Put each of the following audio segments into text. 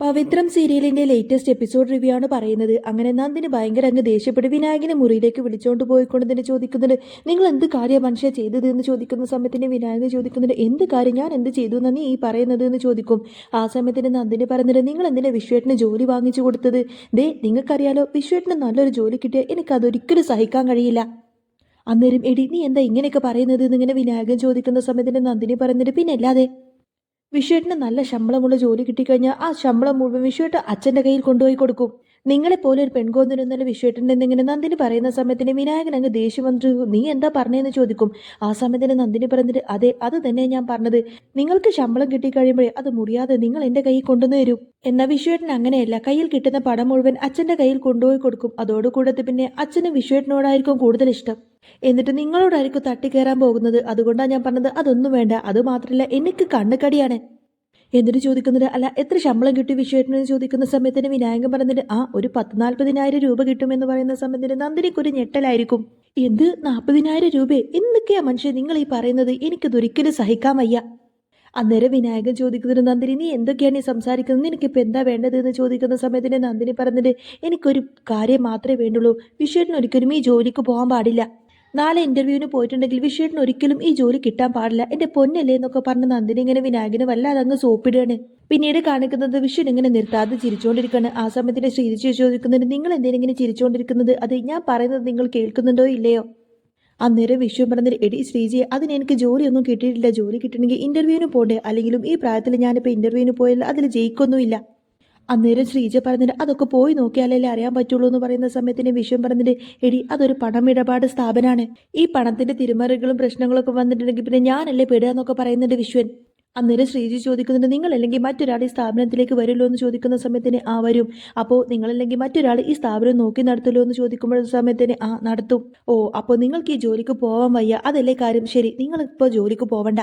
പവിത്രം സീരിയലിന്റെ latest episode review ആണ് പറയുന്നത്. അങ്ങനെ നന്ദിനി ഭയങ്കര അങ്ങ് ദേഷ്യപ്പെട്ട് വിനായകനെ മുറിയിലേക്ക് വിളിച്ചോണ്ട് പോയിക്കൊണ്ട് തന്നെ ചോദിക്കുന്നുണ്ട്, നിങ്ങൾ എന്ത് കാര്യം മനുഷ്യ ചെയ്തത് എന്ന് ചോദിക്കുന്ന സമയത്തിന് വിനായകൻ ചോദിക്കുന്നുണ്ട്, എന്ത് കാര്യം ഞാൻ എന്ത് ചെയ്തു എന്നാ നീ ഈ പറയുന്നത് എന്ന് ചോദിക്കും. ആ സമയത്തിന് നന്ദിനി പറയുന്നുണ്ട്, നിങ്ങൾ എന്തിനാ വിശ്വേട്ടന് ജോലി വാങ്ങിച്ചു കൊടുത്തത്? ദേ നിങ്ങൾക്കറിയാലോ, വിശ്വേട്ടന് നല്ലൊരു ജോലി കിട്ടിയ എനിക്ക് അതൊരിക്കലും സഹിക്കാൻ കഴിയില്ല. അന്നേരം എടി നീ എന്താ ഇങ്ങനെയൊക്കെ പറയുന്നത് എന്നിങ്ങനെ വിനായകൻ ചോദിക്കുന്ന സമയത്തിന് നന്ദിനി പറയുന്നുണ്ട്, പിന്നെ അല്ലാതെ വിശ്വേട്ടന് നല്ല ശമ്പളമുള്ള ജോലി കിട്ടിക്കഴിഞ്ഞാൽ ആ ശമ്പളം മുഴുവൻ വിശ്വേട്ട അച്ഛൻ്റെ കയ്യിൽ കൊണ്ടുപോയി കൊടുക്കും. നിങ്ങളെപ്പോലെ ഒരു പെൺകോന്നിരുന്നല്ല വിശ്വേട്ടൻ്റെ എന്നിങ്ങനെ നന്ദിനി പറയുന്ന സമയത്തിന് വിനായകൻ അങ്ങ് ദേഷ്യം വന്നിട്ട് നീ എന്താ പറഞ്ഞതെന്ന് ചോദിക്കും. ആ സമയത്തിന് നന്ദിനി പറഞ്ഞിട്ട് അതെ അത് തന്നെ ഞാൻ പറഞ്ഞത്, നിങ്ങൾക്ക് ശമ്പളം കിട്ടിക്കഴിയുമ്പോഴേ അത് മുറിയാതെ നിങ്ങൾ എൻ്റെ കയ്യിൽ കൊണ്ടുവന്ന് തരും. എന്നാൽ വിശ്വേട്ടൻ അങ്ങനെയല്ല, കയ്യിൽ കിട്ടുന്ന പണം മുഴുവൻ അച്ഛൻ്റെ കയ്യിൽ കൊണ്ടുപോയി കൊടുക്കും. അതോടുകൂടത്ത് പിന്നെ അച്ഛന് വിശ്വേട്ടനോടായിരിക്കും കൂടുതൽ ഇഷ്ടം. എന്നിട്ട് നിങ്ങളോടായിരിക്കും തട്ടിക്കയറാൻ പോകുന്നത്. അതുകൊണ്ടാണ് ഞാൻ പറഞ്ഞത് അതൊന്നും വേണ്ട. അത് മാത്രമല്ല എനിക്ക് കണ്ണുകടിയാണ്. എന്നിട്ട് ചോദിക്കുന്നത് അല്ല എത്ര ശമ്പളം കിട്ടി വിശ്വേട്ടനെന്ന് ചോദിക്കുന്ന സമയത്തിന് വിനായകൻ പറഞ്ഞിട്ട് ഒരു 10-40,000 രൂപ കിട്ടുമെന്ന് പറയുന്ന സമയത്തിന് നന്ദിനിക്കൊരു ഞെട്ടലായിരിക്കും. എന്ത് 40,000 രൂപ? എന്തൊക്കെയാ മനുഷ്യൻ നിങ്ങൾ ഈ പറയുന്നത്? എനിക്കതൊരിക്കലും സഹിക്കാൻ വയ്യ. അന്നേരം വിനായകൻ ചോദിക്കുന്നത് നന്ദിനി നീ എന്തൊക്കെയാണ് ഈ സംസാരിക്കുന്നത്? എനിക്കിപ്പോൾ എന്താ വേണ്ടത് എന്ന് ചോദിക്കുന്ന സമയത്തിന് നന്ദിനി പറഞ്ഞിട്ട് എനിക്കൊരു കാര്യം മാത്രമേ വേണ്ടുള്ളൂ. വിശ്വേട്ടൻ ഒരിക്കലും ഈ ജോലിക്ക് പോകാൻ പാടില്ല. നാളെ ഇന്റർവ്യൂവിന് പോയിട്ടുണ്ടെങ്കിൽ വിശ്വേട്ടന് ഒരിക്കലും ഈ ജോലി കിട്ടാൻ പാടില്ല. എന്റെ പൊന്നല്ലേ എന്നൊക്കെ പറഞ്ഞ് നന്ദിനി ഇങ്ങനെ വിനായകന് വല്ലാതെ അങ്ങ് സോപ്പിടുകയാണ്. പിന്നീട് കാണിക്കുന്നത് വിശ്വൻ ഇങ്ങനെ നിർത്താതെ ചിരിച്ചുകൊണ്ടിരിക്കുകയാണ്. ആ സമയത്തിന് ശ്രീജിച്ച് ചോദിക്കുന്നുണ്ട്, നിങ്ങൾ എന്തിനാ ഇങ്ങനെ ചിരിച്ചുകൊണ്ടിരിക്കുന്നത്? അത് ഞാൻ പറയുന്നത് നിങ്ങൾ കേൾക്കുന്നുണ്ടോ ഇല്ലയോ? അന്നേരം വിശ്വം പറഞ്ഞത് എടി ശ്രീജി അതിന് എനിക്ക് ജോലിയൊന്നും കിട്ടിയിട്ടില്ല. ജോലി കിട്ടണമെങ്കിൽ ഇന്റർവ്യൂവിന് പോകണ്ടേ? അല്ലെങ്കിലും ഈ പ്രായത്തിൽ ഞാനിപ്പോൾ ഇന്റർവ്യൂവിന് പോയാൽ അതിൽ ജയിക്കൊന്നുമില്ല. അന്നേരം ശ്രീജ പറഞ്ഞിട്ട് അതൊക്കെ പോയി നോക്കിയാലല്ലേ അറിയാൻ പറ്റുള്ളൂ എന്ന് പറയുന്ന സമയത്തിന് വിശ്വം പറഞ്ഞിട്ട് എടി അതൊരു പണമിടപാട് സ്ഥാപനമാണ്. ഈ പണത്തിന്റെ തിരിമറികളും പ്രശ്നങ്ങളൊക്കെ വന്നിട്ടുണ്ടെങ്കിൽ പിന്നെ ഞാനല്ലേ പെടുക എന്നൊക്കെ പറയുന്നുണ്ട് വിശ്വൻ. അന്നേരം ശ്രീജി ചോദിക്കുന്നുണ്ട് നിങ്ങളല്ലെങ്കിൽ മറ്റൊരാൾ ഈ സ്ഥാപനത്തിലേക്ക് വരുമല്ലോ എന്ന് ചോദിക്കുന്ന സമയത്തിന് വരും. അപ്പോൾ നിങ്ങളല്ലെങ്കിൽ മറ്റൊരാൾ ഈ സ്ഥാപനം നോക്കി നടത്തുമല്ലോ എന്ന് ചോദിക്കുമ്പോൾ സമയത്തിന് നടത്തും. അപ്പോൾ നിങ്ങൾക്ക് ഈ ജോലിക്ക് പോവാൻ വയ്യ അതല്ലേ കാര്യം? ശരി, നിങ്ങളിപ്പോൾ ജോലിക്ക് പോവണ്ട.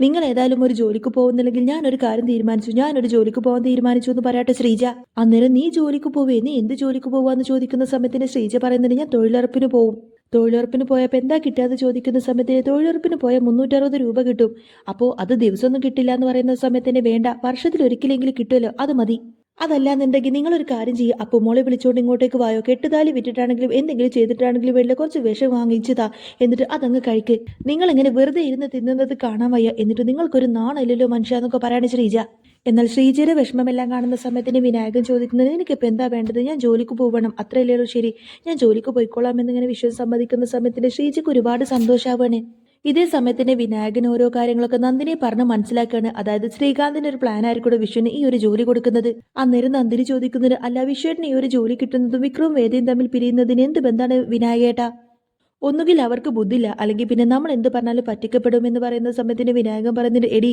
നിങ്ങൾ ഏതായാലും ഒരു ജോലിക്ക് പോകുന്നില്ലെങ്കിൽ ഞാനൊരു കാര്യം തീരുമാനിച്ചു, ഞാനൊരു ജോലിക്ക് പോകാൻ തീരുമാനിച്ചു എന്ന് പറയട്ടെ ശ്രീജ. അന്നേരം നീ ജോലിക്ക് പോവേ? നീ എന്ത് ജോലിക്ക് പോവാന്ന് ചോദിക്കുന്ന സമയത്തിന് ശ്രീജ പറയുന്നുണ്ട് ഞാൻ തൊഴിലുറപ്പിന് പോവും. തൊഴിലുറപ്പിന് പോയപ്പോൾ എന്താ കിട്ടാന്ന് ചോദിക്കുന്ന സമയത്തിന് തൊഴിലുറപ്പിന് പോയാൽ 360 രൂപ കിട്ടും. അപ്പോൾ അത് ദിവസമൊന്നും കിട്ടില്ല എന്ന് പറയുന്ന സമയത്തിന് വേണ്ട, വർഷത്തിൽ ഒരിക്കലെങ്കിലും കിട്ടുമല്ലോ, അത് മതി. അതല്ലാന്നുണ്ടെങ്കിൽ നിങ്ങളൊരു കാര്യം ചെയ്യുക, അപ്പോൾ മോളെ വിളിച്ചോണ്ട് ഇങ്ങോട്ടേക്ക് വായോ. കെട്ടുതാലി വിറ്റിട്ടാണെങ്കിലും എന്തെങ്കിലും ചെയ്തിട്ടാണെങ്കിലും വേണ്ട കുറച്ച് വിഷം വാങ്ങിച്ചതാ, എന്നിട്ട് അതങ്ങ് കഴിക്ക്. നിങ്ങളിങ്ങനെ വെറുതെ ഇരുന്ന് തിന്നുന്നത് കാണാൻ വയ്യ. എന്നിട്ട് നിങ്ങൾക്കൊരു നാണല്ലോ മനുഷ്യ എന്നൊക്കെ പറയാണ് ശ്രീജ. എന്നാൽ ശ്രീജയുടെ വിഷമമെല്ലാം കാണുന്ന സമയത്തിന് വിനായകൻ ചോദിക്കുന്നത് എനിക്കിപ്പോൾ എന്താ വേണ്ടത്? ഞാൻ ജോലിക്ക് പോകണം, അത്രയല്ലേ? ശരി, ഞാൻ ജോലിക്ക് പോയിക്കോളാം എന്നിങ്ങനെ വിശ്വം സമ്മതിക്കുന്ന സമയത്തിന് ശ്രീജയ്ക്ക് ഒരുപാട് സന്തോഷാവാണ്. ഇതേ സമയത്തിന് വിനായകൻ ഓരോ കാര്യങ്ങളൊക്കെ നന്ദിനിയെ പറഞ്ഞ് മനസ്സിലാക്കുകയാണ്. അതായത് ശ്രീകാന്തിന്റെ ഒരു പ്ലാൻ ആയിരിക്കും വിശ്വന് ഈ ഒരു ജോലി കൊടുക്കുന്നത്. അന്നേരം നന്ദിനി ചോദിക്കുന്നത് അല്ല വിശ്വേട്ടന് ഈ ഒരു ജോലി കിട്ടുന്നതും വിക്രവും വേദയും തമ്മിൽ പിരിയുന്നതിന് എന്ത് ബന്ധാണ് വിനായകേട്ടാ? ഒന്നുകിൽ അവർക്ക് ബുദ്ധിയില്ല, അല്ലെങ്കിൽ പിന്നെ നമ്മൾ എന്ത് പറഞ്ഞാലും പറ്റിക്കപ്പെടും എന്ന് പറയുന്ന സമയത്തിന് വിനായകൻ പറയുന്നുണ്ട് എടി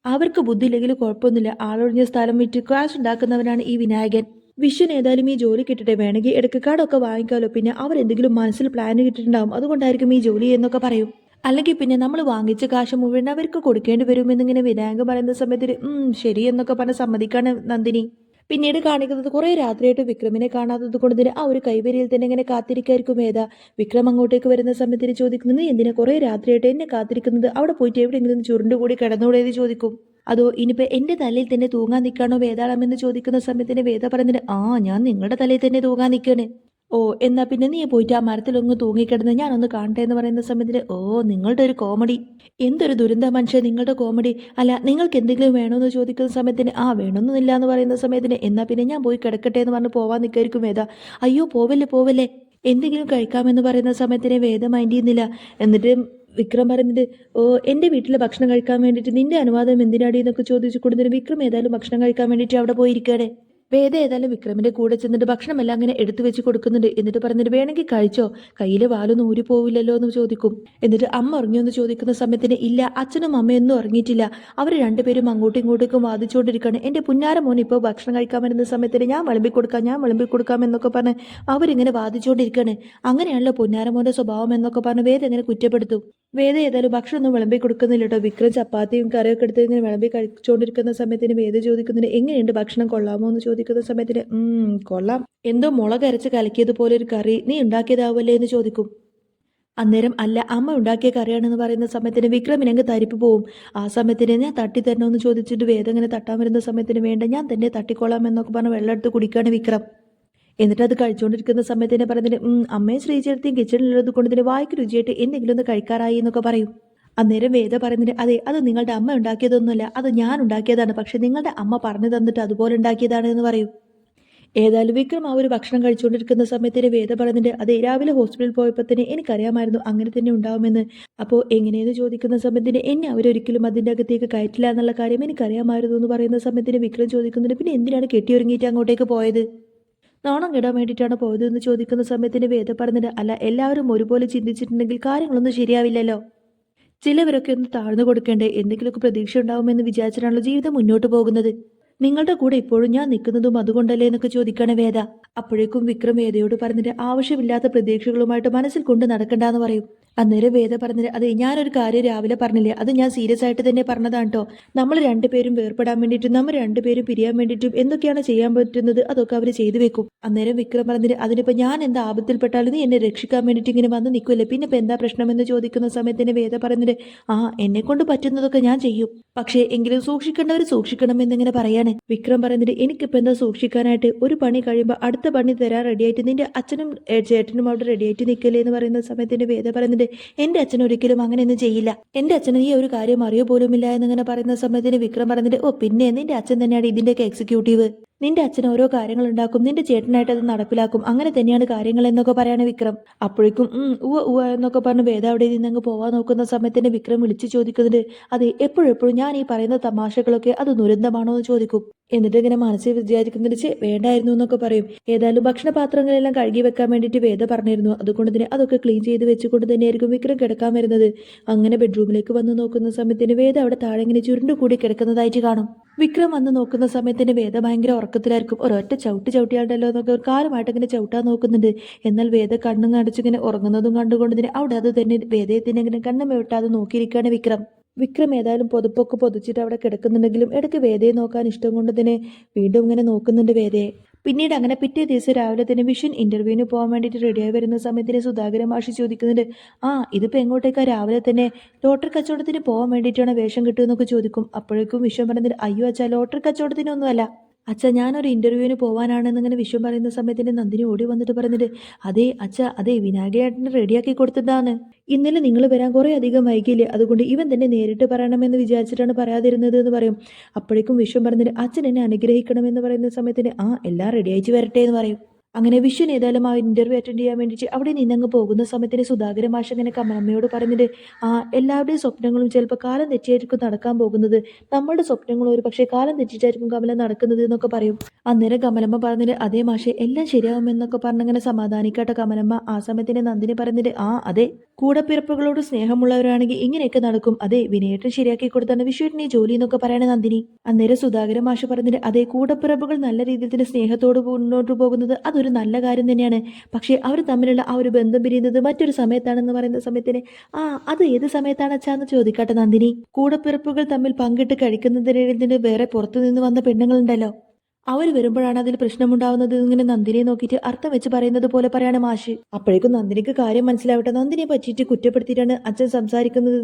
അവർക്ക് ബുദ്ധിയില്ലെങ്കിൽ കുഴപ്പമൊന്നുമില്ല, ആളൊഴിഞ്ഞ സ്ഥലം വിറ്റ് കാശ് ഉണ്ടാക്കുന്നവനാണ് ഈ വിനായകൻ. വിശ്വന് ഏതായാലും ഈ ജോലി കിട്ടട്ടെ, വേണമെങ്കിൽ ഇടയ്ക്കാടൊക്കെ വാങ്ങിക്കാമല്ലോ. പിന്നെ അവരെന്തെങ്കിലും മനസ്സിൽ പ്ലാൻ കിട്ടിയിട്ടുണ്ടാവും, അതുകൊണ്ടായിരിക്കും ഈ ജോലി എന്നൊക്കെ പറയും. അല്ലെങ്കിൽ പിന്നെ നമ്മൾ വാങ്ങിച്ച കാശ് മുഴുവൻ അവർക്ക് കൊടുക്കേണ്ടി വരുമെന്നിങ്ങനെ വിനായകൻ പറയുന്ന സമയത്തിൽ ശരി എന്നൊക്കെ പറഞ്ഞ് സമ്മതിക്കാണ് നന്ദിനി. പിന്നീട് കാണിക്കുന്നത് കുറേ രാത്രിയായിട്ട് വിക്രമിനെ കാണാത്തത് കൊണ്ട് തന്നെ ആ ഒരു കൈവരിയിൽ തന്നെ ഇങ്ങനെ കാത്തിരിക്കായിരിക്കും വേദ. വിക്രം അങ്ങോട്ടേക്ക് വരുന്ന സമയത്തിന് ചോദിക്കുന്നത് എന്തിനാ കുറേ രാത്രിയായിട്ട് എന്നെ കാത്തിരിക്കുന്നത്? അവിടെ പോയിട്ട് എവിടെയെങ്കിലും ചുരുണ്ടുകൂടി കിടന്നുകൂടെ എന്ന് ചോദിക്കും. അതോ ഇനിയിപ്പോൾ എൻ്റെ തലയിൽ തന്നെ തൂങ്ങാൻ നിൽക്കാണോ വേദാളമെന്ന് ചോദിക്കുന്ന സമയത്തിന് വേദ പറഞ്ഞിട്ട് ഞാൻ നിങ്ങളുടെ തലയിൽ തന്നെ തൂങ്ങാൻ നിൽക്കുകയാണ്. എന്നാ പിന്നെ നീ പോയിട്ട് ആ മരത്തിലൊന്ന് തൂങ്ങിക്കിടന്ന് ഞാനൊന്ന് കാണട്ടെ എന്ന് പറയുന്ന സമയത്തിന് നിങ്ങളുടെ ഒരു കോമഡി, എന്തൊരു ദുരന്ത മനുഷ്യ നിങ്ങളുടെ കോമഡി. അല്ല നിങ്ങൾക്ക് എന്തെങ്കിലും വേണമെന്ന് ചോദിക്കുന്ന സമയത്തിന് വേണമെന്നില്ല എന്ന് പറയുന്ന സമയത്തിന് എന്നാ പിന്നെ ഞാൻ പോയി കിടക്കട്ടെ എന്ന് പറഞ്ഞ് പോവാൻ നിൽക്കായിരിക്കും വേദ. അയ്യോ പോവല്ലേ പോവല്ലേ, എന്തെങ്കിലും കഴിക്കാമെന്ന് പറയുന്ന സമയത്തിന് വേദ മൈൻഡ് ചെയ്യുന്നില്ല. എന്നിട്ട് വിക്രം പറഞ്ഞിട്ട് എൻ്റെ വീട്ടിൽ ഭക്ഷണം കഴിക്കാൻ വേണ്ടിയിട്ട് നിന്റെ അനുവാദം എന്തിനാടി എന്നൊക്കെ ചോദിച്ചു കൊടുത്തിട്ട് വിക്രം ഏതായാലും ഭക്ഷണം കഴിക്കാൻ വേണ്ടിയിട്ട് അവിടെ പോയിരിക്കുകയാണ്. വേദ ഏതായാലും വിക്രമിന്റെ കൂടെ ചെന്നിട്ട് ഭക്ഷണമെല്ലാം അങ്ങനെ എടുത്തു വെച്ച് കൊടുക്കുന്നുണ്ട്. എന്നിട്ട് പറഞ്ഞിട്ട് വേണമെങ്കിൽ കഴിച്ചോ, കയ്യിൽ വാലൊന്നും ഊരി പോവില്ലല്ലോ എന്ന് ചോദിക്കും. എന്നിട്ട് അമ്മ ഉറങ്ങിയോ എന്ന് ചോദിക്കുന്ന സമയത്തിന് ഇല്ല, അച്ഛനും അമ്മയൊന്നും ഉറങ്ങിയിട്ടില്ല, അവർ രണ്ടുപേരും അങ്ങോട്ടും ഇങ്ങോട്ടേക്കും വാദിച്ചുകൊണ്ടിരിക്കുകയാണ്. എൻ്റെ പുന്നാര മോൻ ഇപ്പോൾ ഭക്ഷണം കഴിക്കാൻ വരുന്ന സമയത്തിന് ഞാൻ വിളമ്പിക്കൊടുക്കാം എന്നൊക്കെ പറഞ്ഞ് അവരിങ്ങനെ വാദിച്ചുകൊണ്ടിരിക്കുകയാണ്. അങ്ങനെയാണല്ലോ പുന്നാരമോന്റെ സ്വഭാവം എന്നൊക്കെ പറഞ്ഞ് വേദ എങ്ങനെ കുറ്റപ്പെടുത്തും. വേദ ഏതായാലും ഭക്ഷണം ഒന്നും വിളമ്പി കൊടുക്കുന്നില്ല കേട്ടോ. വിക്രം ചപ്പാത്തിയും കറിയൊക്കെ എടുത്ത് ഇങ്ങനെ വിളമ്പി കഴിച്ചുകൊണ്ടിരിക്കുന്ന സമയത്തിന് വേദ ചോദിക്കുന്നുണ്ട് എങ്ങനെയുണ്ട് ഭക്ഷണം, കൊള്ളാമോ എന്ന് ചോദിക്കുന്ന സമയത്തിന് കൊള്ളാം, എന്തോ മുളക് അരച്ച് കലക്കിയതുപോലെ ഒരു കറി, നീ ഉണ്ടാക്കിയതാവല്ലേ എന്ന് ചോദിക്കും. അന്നേരം അല്ല അമ്മ ഉണ്ടാക്കിയ കറിയാണെന്ന് പറയുന്ന സമയത്തിന് വിക്രമിനങ്ങ് തരിപ്പ് പോവും. ആ സമയത്തിന് ഞാൻ തട്ടി തരണമെന്ന് ചോദിച്ചിട്ട് വേദം ഇങ്ങനെ തട്ടാൻ വരുന്ന സമയത്തിന് വേണ്ട ഞാൻ തന്നെ തട്ടിക്കോളാം എന്നൊക്കെ പറഞ്ഞ് വെള്ളം എടുത്ത് കുടിക്കുകയാണ് വിക്രം. എന്നിട്ട് അത് കഴിച്ചുകൊണ്ടിരിക്കുന്ന സമയത്ത് തന്നെ പറഞ്ഞിട്ട് അമ്മയും ശ്രീചേർത്തിയും കിച്ചണിലുള്ളത് കൊണ്ട് തന്നെ വായിക്ക് രുചിയായിട്ട് എന്തെങ്കിലും ഒന്ന് കഴിക്കാറായി എന്നൊക്കെ പറയും. അന്നേരം വേദ പറയുന്നിട്ട് അതെ അത് നിങ്ങളുടെ അമ്മ ഉണ്ടാക്കിയതൊന്നുമല്ല അത് ഞാൻ ഉണ്ടാക്കിയതാണ് പക്ഷെ നിങ്ങളുടെ അമ്മ പറഞ്ഞു തന്നിട്ട് അതുപോലെ ഉണ്ടാക്കിയതാണ് എന്ന് പറയും. ഏതായാലും വിക്രം ആ ഒരു ഭക്ഷണം കഴിച്ചുകൊണ്ടിരിക്കുന്ന സമയത്തിന് വേദ പറഞ്ഞിട്ട് അതെ രാവിലെ ഹോസ്പിറ്റലിൽ പോയപ്പോൾ തന്നെ എനിക്കറിയാമായിരുന്നു അങ്ങനെ തന്നെ ഉണ്ടാവുമെന്ന്. അപ്പോൾ എങ്ങനെയെന്ന് ചോദിക്കുന്ന സമയത്തിന് എന്നെ അവരൊരിക്കലും അതിൻ്റെ അകത്തേക്ക് കയറ്റില്ല എന്നുള്ള കാര്യം എനിക്കറിയാമായിരുന്നു എന്ന് പറയുന്ന സമയത്തിന് വിക്രം ചോദിക്കുന്നുണ്ട് പിന്നെ എന്തിനാണ് കെട്ടിയൊരുങ്ങിയിട്ട് അങ്ങോട്ടേക്ക് പോയത്, നാണം കെടാൻ വേണ്ടിയിട്ടാണ് പോയത് എന്ന് ചോദിക്കുന്ന സമയത്തിന് വേദ പറഞ്ഞിട്ട് അല്ല എല്ലാവരും ഒരുപോലെ ചിന്തിച്ചിട്ടുണ്ടെങ്കിൽ കാര്യങ്ങളൊന്നും ശരിയാവില്ലല്ലോ, ചിലവരൊക്കെ ഒന്ന് താഴ്ന്നു കൊടുക്കേണ്ടേ, എന്തെങ്കിലുമൊക്കെ പ്രതീക്ഷ ഉണ്ടാവുമെന്ന് വിചാരിച്ചിട്ടാണല്ലോ ജീവിതം മുന്നോട്ട് പോകുന്നത്, നിങ്ങളുടെ കൂടെ ഇപ്പോഴും ഞാൻ നിൽക്കുന്നതും അതുകൊണ്ടല്ലേ എന്നൊക്കെ ചോദിക്കണ വേദ. അപ്പോഴേക്കും വിക്രം വേദയോട് പറഞ്ഞിട്ട് ആവശ്യമില്ലാത്ത പ്രതീക്ഷകളുമായിട്ട് മനസ്സിൽ കൊണ്ട് നടക്കണ്ടെന്ന് പറയും. അന്നേരം വേദ പറഞ്ഞിട്ട് അതെ ഞാനൊരു കാര്യം രാവിലെ പറഞ്ഞില്ലേ അത് ഞാൻ സീരിയസ് ആയിട്ട് തന്നെ പറഞ്ഞതാണ് കേട്ടോ, നമ്മൾ രണ്ടുപേരും വേർപ്പെടാൻ വേണ്ടിയിട്ടും നമ്മൾ രണ്ടുപേരും പിരിയാൻ വേണ്ടിയിട്ടും എന്തൊക്കെയാണ് ചെയ്യാൻ പറ്റുന്നത് അതൊക്കെ അവർ ചെയ്തു വെക്കും. അന്നേരം വിക്രം പറഞ്ഞിട്ട് അതിനിപ്പോ ഞാൻ എന്താ ആപത്തിൽപ്പെട്ടാലും നീ എന്നെ രക്ഷിക്കാൻ വേണ്ടിയിട്ട് ഇങ്ങനെ വന്ന് നിൽക്കുമല്ലേ പിന്നെ ഇപ്പൊ എന്താ പ്രശ്നമെന്ന് ചോദിക്കുന്ന സമയത്തിന് വേദ പറഞ്ഞിട്ട് ആ എന്നെ കൊണ്ട് പറ്റുന്നതൊക്കെ ഞാൻ ചെയ്യും പക്ഷേ എങ്കിലും സൂക്ഷിക്കേണ്ടവർ സൂക്ഷിക്കണം എന്നിങ്ങനെ പറയാൻ. വിക്രം പറയുന്നത് എനിക്കിപ്പോ എന്താ സൂക്ഷിക്കാനായിട്ട്, ഒരു പണി കഴിയുമ്പോൾ അടുത്ത പണി തരാൻ റെഡിയായിട്ട് നിന്റെ അച്ഛനും ചേട്ടനും അവിടെ റെഡിയായിട്ട് നിൽക്കല്ലേ എന്ന് പറയുന്ന സമയത്തിന്റെ വേദ പറയുന്നത് എന്റെ അച്ഛൻ ഒരിക്കലും അങ്ങനെയൊന്നും ചെയ്യില്ല, എന്റെ അച്ഛന് ഈ ഒരു കാര്യം അറിയോ പോലുമില്ല എന്നിങ്ങനെ പറയുന്ന സമയത്തിന് വിക്രം പറഞ്ഞിട്ട് ഓ പിന്നെ നിന്റെ അച്ഛൻ തന്നെയാണ് ഇതിന്റെയൊക്കെ എക്സിക്യൂട്ടീവ്, നിന്റെ അച്ഛൻ ഓരോ കാര്യങ്ങൾ ഉണ്ടാക്കും നിന്റെ ചേട്ടനായിട്ട് അത് നടപ്പിലാക്കും അങ്ങനെ തന്നെയാണ് കാര്യങ്ങൾ എന്നൊക്കെ പറയാണ് വിക്രം. അപ്പോഴേക്കും ഉവ്വ ഉവ്വ എന്നൊക്കെ പറഞ്ഞ് വേദ അവിടെ നിന്ന് അങ്ങ് പോവാൻ നോക്കുന്ന സമയത്തിന് വിക്രം വിളിച്ചു ചോദിക്കുന്നുണ്ട് അതെ എപ്പോഴെപ്പോഴും ഞാൻ ഈ പറയുന്ന തമാശകളൊക്കെ അത് ദുരന്തമാണോ എന്ന് ചോദിക്കും. എന്നിട്ട് ഇങ്ങനെ മനസ്സിൽ വിചാരിക്കുന്നുണ്ട് വേണ്ടായിരുന്നു എന്നൊക്കെ പറയും. ഏതായാലും ഭക്ഷണപാത്രങ്ങളെല്ലാം കഴുകി വെക്കാൻ വേണ്ടിയിട്ട് വേദ പറഞ്ഞിരുന്നു, അതുകൊണ്ട് തന്നെ അതൊക്കെ ക്ലീൻ ചെയ്ത് വെച്ചുകൊണ്ട് തന്നെയായിരിക്കും വിക്രം കിടക്കാൻ വരുന്നത്. അങ്ങനെ ബെഡ്റൂമിലേക്ക് വന്ന് നോക്കുന്ന സമയത്തിന് വേദ അവിടെ താഴെ ഇങ്ങനെ ചുരുണ്ടുകൂടി കിടക്കുന്നതായിട്ട് കാണും. വിക്രം വന്ന് നോക്കുന്ന സമയത്തിന് വേദ ഭയങ്കര ഉറക്കത്തിലായിരിക്കും. ഒരൊറ്റ ചവിട്ടിയാണ്ടല്ലോ എന്നൊക്കെ ഒരു കാലുമായിട്ട് ഇങ്ങനെ ചവിട്ടാൻ നോക്കുന്നുണ്ട്. എന്നാൽ വേദ കണ്ണും കാണിച്ചിങ്ങനെ ഉറങ്ങുന്നതും കണ്ടുകൊണ്ട് തന്നെ അവിടെ അത് തന്നെ വേദയെ തന്നെ ഇങ്ങനെ കണ്ണും വെട്ടാതെ നോക്കിയിരിക്കുകയാണ് വിക്രം. വിക്രം ഏതായാലും പൊതുപ്പൊക്കെ പൊതിച്ചിട്ട് അവിടെ കിടക്കുന്നുണ്ടെങ്കിലും ഇടയ്ക്ക് വേദയെ നോക്കാൻ ഇഷ്ടം കൊണ്ട് തന്നെ വീണ്ടും ഇങ്ങനെ നോക്കുന്നുണ്ട് വേദയെ. പിന്നീട് അങ്ങനെ പിറ്റേ ദിവസം രാവിലെ തന്നെ വിഷൻ ഇന്റർവ്യൂവിന് പോകാൻ വേണ്ടിയിട്ട് റെഡിയായി വരുന്ന സമയത്തിന് സുധാകരൻ മാഷി ചോദിക്കുന്നുണ്ട് ആ ഇതിപ്പോൾ എങ്ങോട്ടേക്കാ രാവിലെ തന്നെ ലോട്ടറി കച്ചവടത്തിന് പോകാൻ വേണ്ടിയിട്ടാണ് വേഷം കിട്ടുമെന്നൊക്കെ ചോദിക്കും. അപ്പോഴേക്കും വിഷൻ പറഞ്ഞിട്ട് അയ്യോ അച്ഛാ ലോട്ടറി കച്ചവടത്തിനൊന്നുമല്ല അച്ഛ ഞാനൊരു ഇന്റർവ്യൂവിന് പോകാനാണെന്നിങ്ങനെ വിശ്വം പറയുന്ന സമയത്തിന് നന്ദിനി ഓടി വന്നിട്ട് പറഞ്ഞിട്ട് അതെ അച്ഛ അതെ വിനായകേട്ടന് റെഡിയാക്കി കൊടുത്തതാണ്, ഇന്നലെ നിങ്ങൾ വരാൻ കുറേ അധികം വൈകിയില്ലേ അതുകൊണ്ട് ഇവൻ തന്നെ നേരിട്ട് പറയണമെന്ന് വിചാരിച്ചിട്ടാണ് പറയാതിരുന്നത് എന്ന് പറയും. അപ്പോഴേക്കും വിശ്വം പറഞ്ഞിട്ട് അച്ഛൻ എന്നെ അനുഗ്രഹിക്കണമെന്ന് പറയുന്ന സമയത്തിന് ആ എല്ലാം റെഡിയായിട്ട് വരട്ടെ എന്ന് പറയും. അങ്ങനെ വിശ്വൻ ഏതായാലും ആ ഇന്റർവ്യൂ അറ്റൻഡ് ചെയ്യാൻ വേണ്ടിയിട്ട് അവിടെ നിന്നങ്ങ് പോകുന്ന സമയത്തിന് സുധാകരൻ മാഷ് അങ്ങനെ കമലമ്മയോട് പറഞ്ഞിട്ട് ആ എല്ലാവരുടെയും സ്വപ്നങ്ങളും ചിലപ്പോൾ കാലം തെറ്റിയായിരിക്കും നടക്കാൻ പോകുന്നത്, നമ്മളുടെ സ്വപ്നങ്ങളും ഒരു പക്ഷേ കാലം തെറ്റിച്ചായിരിക്കും കമല നടക്കുന്നത് എന്നൊക്കെ പറയും. അന്നേരം കമലമ്മ പറഞ്ഞിട്ട് അതേ മാഷെ എല്ലാം ശരിയാവുമെന്നൊക്കെ പറഞ്ഞങ്ങനെ സമാധാനിക്കാട്ട കമലമ്മ. ആ സമയത്തിന് നന്ദിനി പറഞ്ഞിട്ട് ആ അതെ കൂടപ്പിറപ്പുകളോട് സ്നേഹമുള്ളവരാണെങ്കിൽ ഇങ്ങനെയൊക്കെ നടക്കും, അതെ വിനയേട്ടൻ ശരിയാക്കി കൊടുത്താണ് വിശ്വേട്ടൻ ഈ ജോലി എന്നൊക്കെ പറയണ നന്ദിനി. അന്നേരം സുധാകരൻ മാഷ് പറഞ്ഞിട്ട് അതെ കൂടപ്പിറപ്പുകൾ നല്ല രീതിയിൽ തന്നെ സ്നേഹത്തോട് മുന്നോട്ട് പോകുന്നത് അതൊരു നല്ല കാര്യം തന്നെയാണ്, പക്ഷേ അവർ തമ്മിലുള്ള ആ ഒരു ബന്ധം പിരിയുന്നത് മറ്റൊരു സമയത്താണെന്ന് പറയുന്ന സമയത്തിന് ആ അത് ഏത് സമയത്താണ് അച്ഛാന്ന് ചോദിക്കട്ടെ നന്ദിനി. കൂടപ്പിറപ്പുകൾ തമ്മിൽ പങ്കിട്ട് കഴിക്കുന്നതിന് വേറെ പുറത്തു നിന്ന് വന്ന പെണ്ണുങ്ങളുണ്ടല്ലോ, അവർ വരുമ്പോഴാണ് അതിൽ പ്രശ്നമുണ്ടാവുന്നത് ഇങ്ങനെ നന്ദിനിയെ നോക്കിയിട്ട് അർത്ഥം വെച്ച് പറയുന്നത് പോലെ പറയാണ് മാഷ്. അപ്പോഴേക്കും നന്ദിനിക്ക് കാര്യം മനസ്സിലാവട്ടെ, നന്ദിനിയെ പറ്റിയിട്ട് കുറ്റപ്പെടുത്തിയിട്ടാണ് അച്ഛൻ സംസാരിക്കുന്നത്,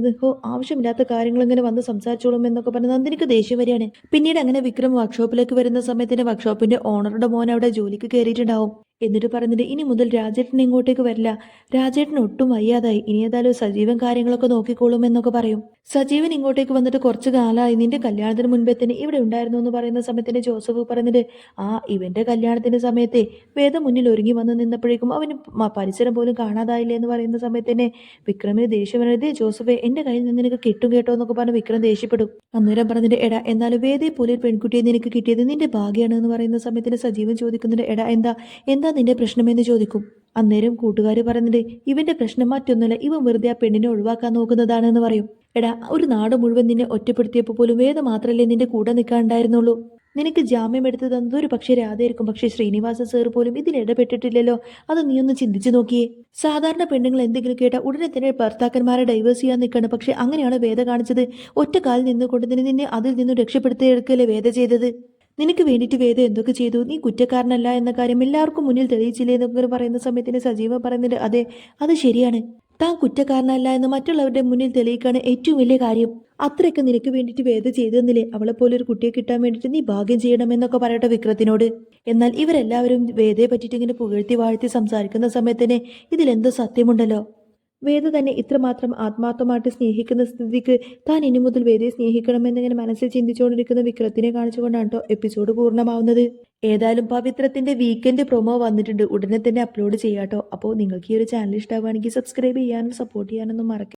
ആവശ്യമില്ലാത്ത കാര്യങ്ങൾ ഇങ്ങനെ വന്ന് സംസാരിച്ചോളും എന്നൊക്കെ പറഞ്ഞ് നന്ദിനിക്ക് ദേഷ്യം വരികയാണ്. പിന്നീട് അങ്ങനെ വിക്രം വർക്ക്ഷോപ്പിലേക്ക് വരുന്ന സമയത്തിന് വർക്ക്ഷോപ്പിന്റെ ഓണറുടെ മോൻ അവിടെ ജോലിക്ക് കയറിയിട്ടുണ്ടാവും. എന്നിട്ട് പറഞ്ഞിട്ട് ഇനി മുതൽ രാജേട്ടൻ ഇങ്ങോട്ടേക്ക് വരില്ല, രാജേട്ടൻ ഒട്ടും വയ്യാതായി, ഇനി ഏതായാലും സജീവൻ കാര്യങ്ങളൊക്കെ നോക്കിക്കോളും എന്നൊക്കെ പറയും. സജീവൻ ഇങ്ങോട്ടേക്ക് വന്നിട്ട് കുറച്ച് കാലമായി, നിന്റെ കല്യാണത്തിന് മുൻപേ തന്നെ ഇവിടെ ഉണ്ടായിരുന്നു എന്ന് പറയുന്ന സമയത്തിന് ജോസഫ് പറഞ്ഞിട്ട് ആ ഇവന്റെ കല്യാണത്തിന്റെ സമയത്തെ വേദ മുന്നിൽ ഒരുങ്ങി വന്ന് നിന്നപ്പോഴേക്കും അവന് പരിസരം പോലും കാണാതായില്ലേ എന്ന് പറയുന്ന സമയത്ത് തന്നെ വിക്രമിന് ദേഷ്യം വരുന്നത് ജോസഫെ എന്റെ കയ്യിൽ നിന്ന് നിനക്ക് കിട്ടും കേട്ടോ എന്നൊക്കെ പറഞ്ഞ് വിക്രം ദേഷ്യപ്പെടും. അന്നേരം പറഞ്ഞിട്ട് എടാ എന്നാലും വേദയെ പോലെ ഒരു പെൺകുട്ടിയെ നിനക്ക് കിട്ടിയത് നിന്റെ ഭാഗ്യമാണ് എന്ന് പറയുന്ന സമയത്തിന് സജീവൻ ചോദിക്കുന്നുണ്ട് എടാ എന്താ എന്താ നിന്റെ പ്രശ്നമെന്ന് ചോദിക്കും. അന്നേരം കൂട്ടുകാർ പറയുന്നത് ഇവന്റെ പ്രശ്നം മറ്റൊന്നുമല്ല, ഇവൻ വെറുതെ ആ പെണ്ണിനെ ഒഴിവാക്കാൻ നോക്കുന്നതാണെന്ന് പറയും. എടാ ഒരു നാട് മുഴുവൻ നിന്നെ ഒറ്റപ്പെടുത്തിയപ്പോൾ പോലും വേദ മാത്രമല്ലേ നിന്റെ കൂടെ നിൽക്കാനുണ്ടായിരുന്നുള്ളൂ, നിനക്ക് ജാമ്യം എടുത്തു തന്നത് ഒരു പക്ഷേ രാധയായിരിക്കും, പക്ഷേ ശ്രീനിവാസ സാർ പോലും ഇതിൽ ഇടപെട്ടിട്ടില്ലല്ലോ, അത് നീ ഒന്ന് ചിന്തിച്ചു നോക്കിയേ. സാധാരണ പെണ്ണുങ്ങൾ എന്തെങ്കിലും കേട്ടാൽ ഉടനെ തന്നെ ഭർത്താക്കന്മാരെ ഡൈവേഴ്സ് ചെയ്യാൻ നിൽക്കണം, പക്ഷെ അങ്ങനെയാണ് വേദ കാണിച്ചത്, ഒറ്റ കാലിൽ നിന്നുകൊണ്ട് തന്നെ നിന്നെ അതിൽ നിന്നും രക്ഷപ്പെടുത്തിയെടുക്കല്ലേ വേദ ചെയ്തത്, നിനക്ക് വേണ്ടിയിട്ട് വേദ എന്തൊക്കെ ചെയ്തു, നീ കുറ്റക്കാരനല്ല എന്ന കാര്യം എല്ലാവർക്കും മുന്നിൽ തെളിയിച്ചില്ലേ എന്നൊക്കെ പറയുന്ന സമയത്തിന് സജീവ പറയുന്നുണ്ട് അതെ അത് ശരിയാണ്, താൻ കുറ്റക്കാരനല്ല എന്ന് മറ്റുള്ളവരുടെ മുന്നിൽ തെളിയിക്കാണ് ഏറ്റവും വലിയ കാര്യം. അത്രയൊക്കെ നിനക്ക് വേണ്ടിയിട്ട് വേദ ചെയ്തു തന്നില്ലേ, അവളെ പോലെ ഒരു കുട്ടിയെ കിട്ടാൻ വേണ്ടിയിട്ട് നീ ഭാഗ്യം ചെയ്യണമെന്നൊക്കെ പറയട്ടെ വിക്രത്തിനോട്. എന്നാൽ ഇവരെല്ലാവരും വേദയെ പറ്റിയിട്ട് ഇങ്ങനെ പുകഴ്ത്തി വാഴ്ത്തി സംസാരിക്കുന്ന സമയത്ത് തന്നെ ഇതിലെന്തോ സത്യമുണ്ടല്ലോ. വേദ തന്നെ ഇത്രമാത്രം ആത്മാർത്ഥമായിട്ട് സ്നേഹിക്കുന്ന സ്ഥിതിക്ക് താൻ ഇനി മുതൽ വേദയെ സ്നേഹിക്കണമെന്നിങ്ങനെ മനസ്സിൽ ചിന്തിച്ചുകൊണ്ടിരിക്കുന്ന വിക്രത്തിനെ കാണിച്ചുകൊണ്ടാണ് കേട്ടോ എപ്പിസോഡ് പൂർണ്ണമാവുന്നത്. ഏതായാലും പവിത്രത്തിന്റെ വീക്കെൻഡ് പ്രൊമോ വന്നിട്ടുണ്ട്, ഉടനെ തന്നെ അപ്ലോഡ് ചെയ്യാട്ടോ. അപ്പോൾ നിങ്ങൾക്ക് ഈ ഒരു ചാനൽ ഇഷ്ടമാവുകയാണെങ്കിൽ സബ്സ്ക്രൈബ് ചെയ്യാനും സപ്പോർട്ട് ചെയ്യാനൊന്നും മറക്കരുത്.